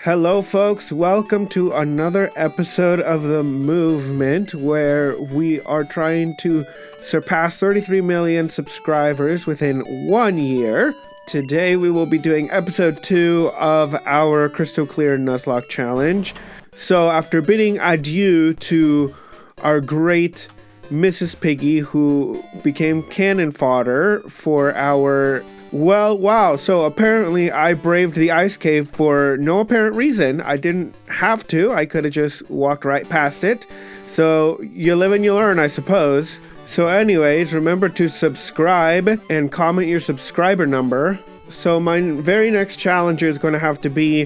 Hello folks, welcome to another episode of The Movement where we are trying to surpass 33 million subscribers within 1 year. Today we will be doing episode 2 of our Crystal Clear Nuzlocke challenge. So after bidding adieu to our great Mrs. Piggy, who became cannon fodder for our... Well, wow, so apparently I braved the ice cave for no apparent reason. I didn't have to. I could have just walked right past it. So you live and you learn, I suppose. So anyways, remember to subscribe and comment your subscriber number. So my very next challenger is going to have to be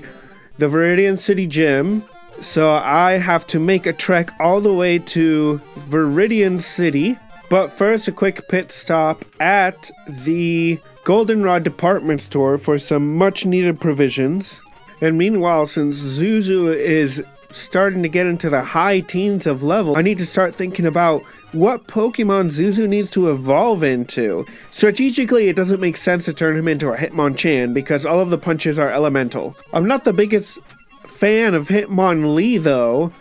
the Viridian City Gym. So I have to make a trek all the way to Viridian City. But first, a quick pit stop at the Goldenrod department store for some much needed provisions. And meanwhile, since Zuzu is starting to get into the high teens of level, I need to start thinking about what Pokemon Zuzu needs to evolve into. Strategically, it doesn't make sense to turn him into a Hitmonchan because all of the punches are elemental. I'm not the biggest fan of Hitmonlee though,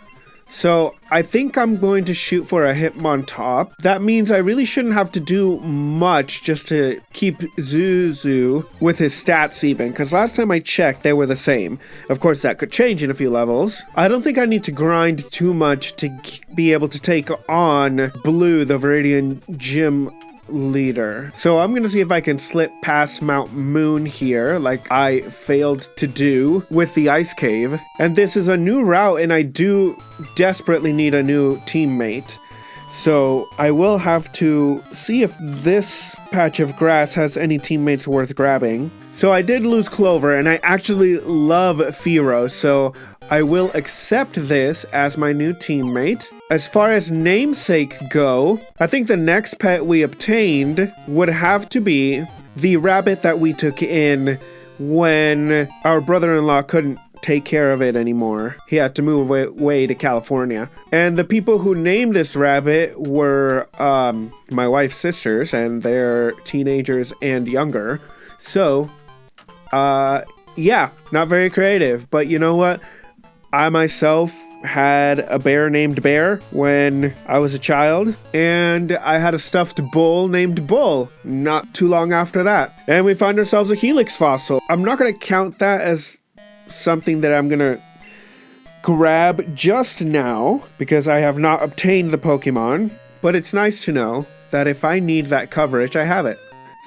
so I think I'm going to shoot for a Hitmontop. That means I really shouldn't have to do much just to keep Zuzu with his stats even, because last time I checked they were the same. Of course that could change in a few levels. I don't think I need to grind too much to be able to take on Blue, the Viridian Gym leader. So I'm gonna see if I can slip past Mount Moon here, like I failed to do with the ice cave. And this is a new route and I do desperately need a new teammate. So I will have to see if this patch of grass has any teammates worth grabbing. So I did lose Clover and I actually love Firo, so I will accept this as my new teammate. As far as namesake go, I think the next pet we obtained would have to be the rabbit that we took in when our brother-in-law couldn't take care of it anymore. He had to move away to California. And the people who named this rabbit were my wife's sisters, and they're teenagers and younger. So, yeah, not very creative, but you know what? I myself had a bear named Bear when I was a child, and I had a stuffed bull named Bull not too long after that. And we find ourselves a Helix fossil. I'm not going to count that as something that I'm going to grab just now because I have not obtained the Pokemon, but it's nice to know that if I need that coverage, I have it.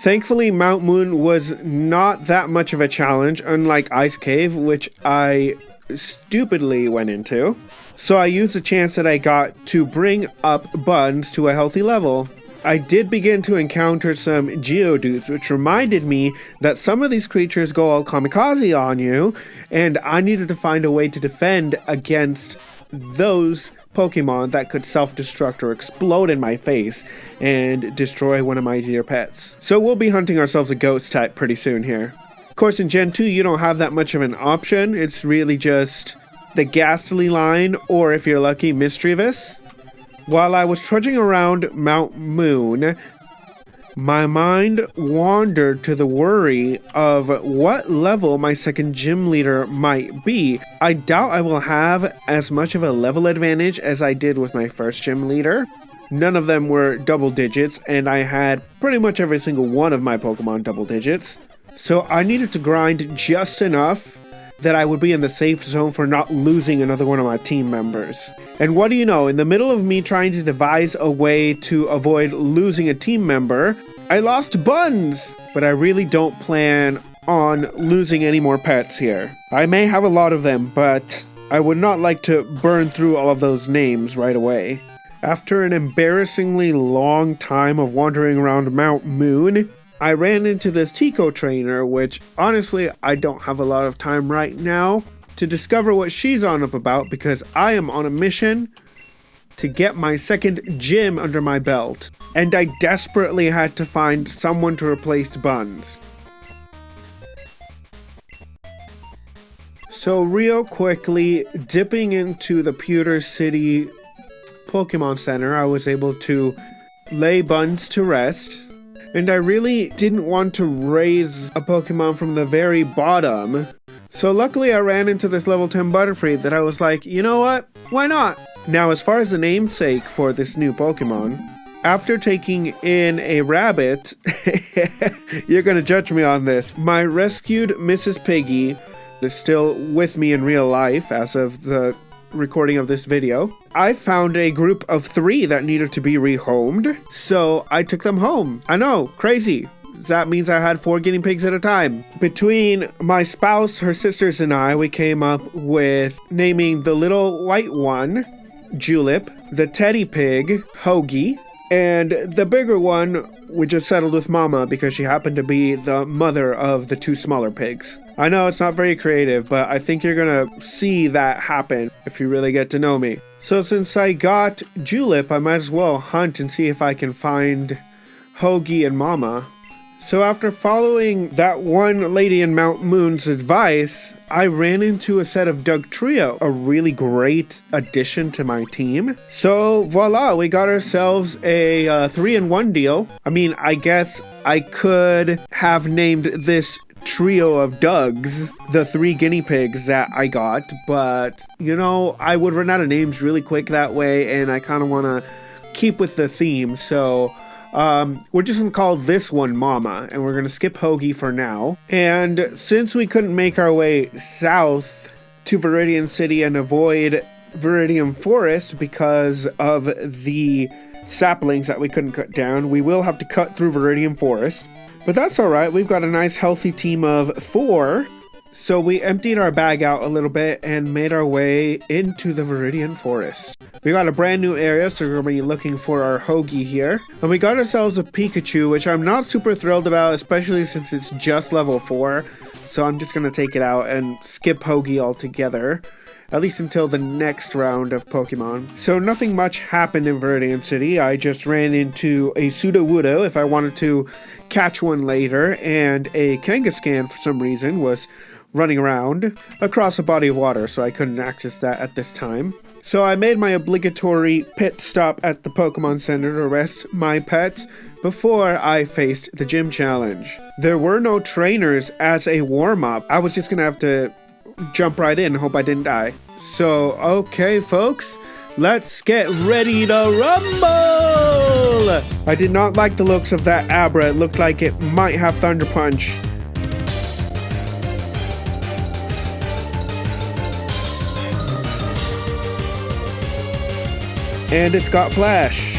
Thankfully, Mount Moon was not that much of a challenge, unlike Ice Cave, which I stupidly went into. So I used the chance that I got to bring up Buns to a healthy level. I did begin to encounter some Geodudes, which reminded me that some of these creatures go all kamikaze on you, and I needed to find a way to defend against those Pokemon that could self-destruct or explode in my face and destroy one of my dear pets. So we'll be hunting ourselves a ghost type pretty soon here. Of course, in Gen 2, you don't have that much of an option. It's really just the Ghastly line, or if you're lucky, Mischievous. While I was trudging around Mount Moon, my mind wandered to the worry of what level my second gym leader might be. I doubt I will have as much of a level advantage as I did with my first gym leader. None of them were double digits, and I had pretty much every single one of my Pokemon double digits. So I needed to grind just enough that I would be in the safe zone for not losing another one of my team members. And what do you know, in the middle of me trying to devise a way to avoid losing a team member, I lost Buns! But I really don't plan on losing any more pets here. I may have a lot of them, but I would not like to burn through all of those names right away. After an embarrassingly long time of wandering around Mount Moon, I ran into this Tico trainer, which honestly I don't have a lot of time right now to discover what she's on up about because I am on a mission to get my second gym under my belt, and I desperately had to find someone to replace Buns. So real quickly, dipping into the Pewter City Pokemon Center, I was able to lay Buns to rest. And I really didn't want to raise a Pokemon from the very bottom So luckily I ran into this level 10 Butterfree that I was like, you know what? Why not? Now, as far as the namesake for this new Pokemon, after taking in a rabbit, you're gonna judge me on this. My rescued Mrs. Piggy is still with me in real life as of the recording of this video. I found a group of 3 that needed to be rehomed, so I took them home. I know, crazy. That means I had 4 guinea pigs at a time. Between my spouse, her sisters, and I, we came up with naming the little white one Julep, the teddy pig Hoagie, and the bigger one we just settled with Mama because she happened to be the mother of the 2 smaller pigs. I know it's not very creative, but I think you're gonna see that happen if you really get to know me. So since I got Julep, I might as well hunt and see if I can find Hoagie and Mama. So after following that one lady in Mount Moon's advice, I ran into a set of Dugtrio, a really great addition to my team. So voila, we got ourselves a 3-in-1 deal. I mean, I guess I could have named this trio of Dugs the 3 guinea pigs that I got, but you know, I would run out of names really quick that way, and I kind of want to keep with the theme, so we're just gonna call this one Mama, and we're gonna skip Hoagie for now. And since we couldn't make our way south to Viridian City and avoid Viridian Forest because of the saplings that we couldn't cut down, we will have to cut through Viridian Forest. But that's alright, we've got a nice healthy team of 4. So we emptied our bag out a little bit and made our way into the Viridian Forest. We got a brand new area, so we're going to be looking for our Hoagie here. And we got ourselves a Pikachu, which I'm not super thrilled about, especially since it's just level 4. So I'm just going to take it out and skip Hoagie altogether, at least until the next round of Pokemon. So nothing much happened in Viridian City. I just ran into a Sudowoodo if I wanted to catch one later, and a Kangaskhan for some reason was running around across a body of water, so I couldn't access that at this time. So I made my obligatory pit stop at the Pokemon Center to rest my pets before I faced the gym challenge. There were no trainers as a warm-up. I was just gonna have to jump right in and hope I didn't die. So, okay folks, let's get ready to rumble! I did not like the looks of that Abra. It looked like it might have Thunder Punch. And it's got Flash.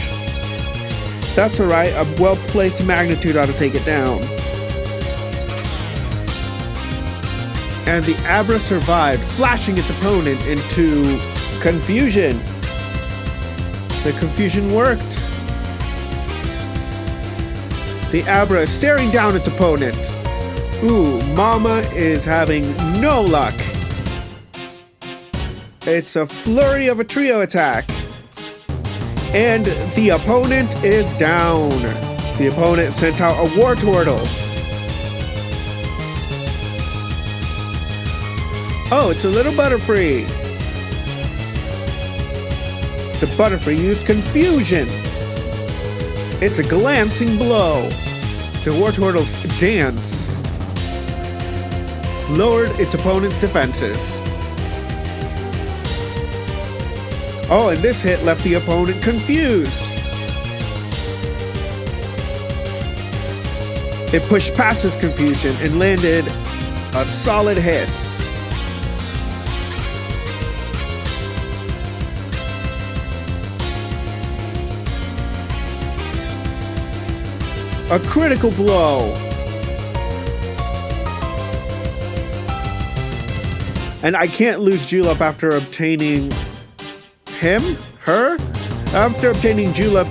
That's alright, a well-placed Magnitude ought to take it down. And the Abra survived, flashing its opponent into confusion. The confusion worked. The Abra is staring down its opponent. Ooh, Mama is having no luck. It's a flurry of a trio attack. And the opponent is down. The opponent sent out a Wartortle. Oh, it's a little Butterfree. The Butterfree used Confusion. It's a glancing blow. The Wartortle's dance lowered its opponent's defenses. Oh, and this hit left the opponent confused. It pushed past his confusion and landed a solid hit. A critical blow. And I can't lose Julep after obtaining him? Her? After obtaining Julep,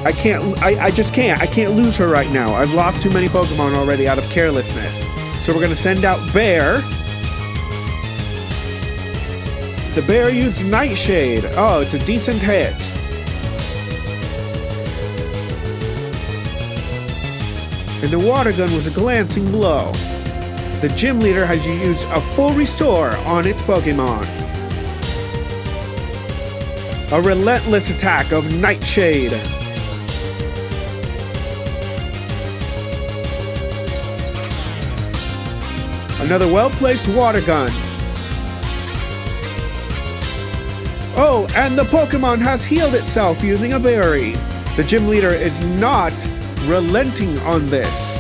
I just can't. I can't lose her right now. I've lost too many Pokemon already out of carelessness. So we're gonna send out Bear. The Bear used Nightshade. Oh, it's a decent hit. And the Water Gun was a glancing blow. The Gym Leader has used a full restore on its Pokemon. A relentless attack of Nightshade. Another well-placed water gun. Oh, and the Pokemon has healed itself using a berry. The gym leader is not relenting on this.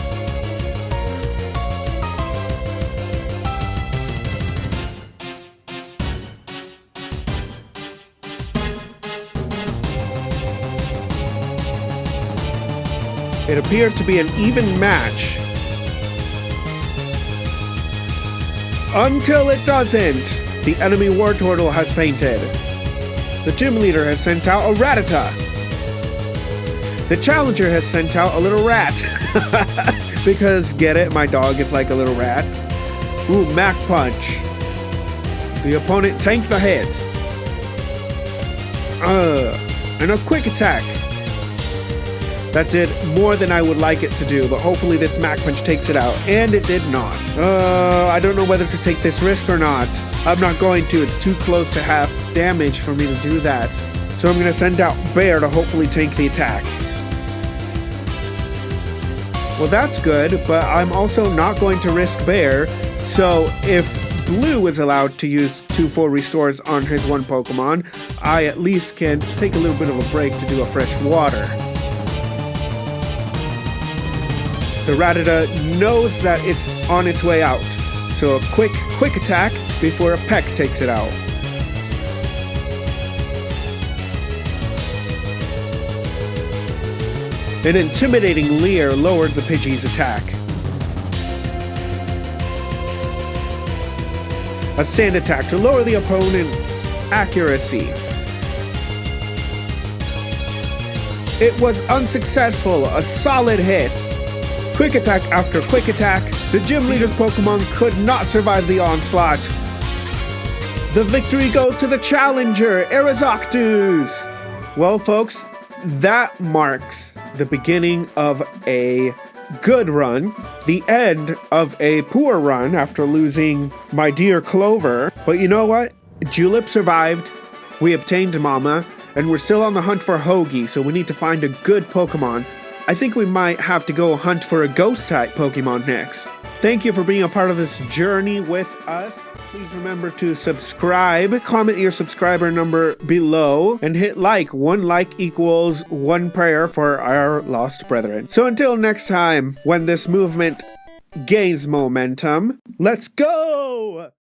It appears to be an even match. Until it doesn't. The enemy Wartortle has fainted. The gym leader has sent out a Rattata. The challenger has sent out a little rat. Because, get it? My dog is like a little rat. Ooh, Mach Punch. The opponent tanked the hit. And a quick attack. That did more than I would like it to do, but hopefully this Mach Punch takes it out. And it did not. I don't know whether to take this risk or not. I'm not going to. It's too close to half damage for me to do that. So I'm going to send out Bear to hopefully tank the attack. Well, that's good, but I'm also not going to risk Bear. So if Blue is allowed to use 2 full restores on his one Pokemon, I at least can take a little bit of a break to do a fresh water. The Rattata knows that it's on its way out, so a quick attack before a peck takes it out. An intimidating Leer lowered the Pidgey's attack. A sand attack to lower the opponent's accuracy. It was unsuccessful, a solid hit. Quick attack after quick attack, the gym leader's Pokemon could not survive the onslaught. The victory goes to the challenger, Aerozactus! Well, folks, that marks the beginning of a good run, the end of a poor run after losing my dear Clover. But you know what? Julep survived, we obtained Mama, and we're still on the hunt for Hoagie, so we need to find a good Pokemon. I think we might have to go hunt for a Ghost-type Pokemon next. Thank you for being a part of this journey with us. Please remember to subscribe, comment your subscriber number below, and hit like. 1 like equals 1 prayer for our lost brethren. So until next time, when this movement gains momentum, let's go!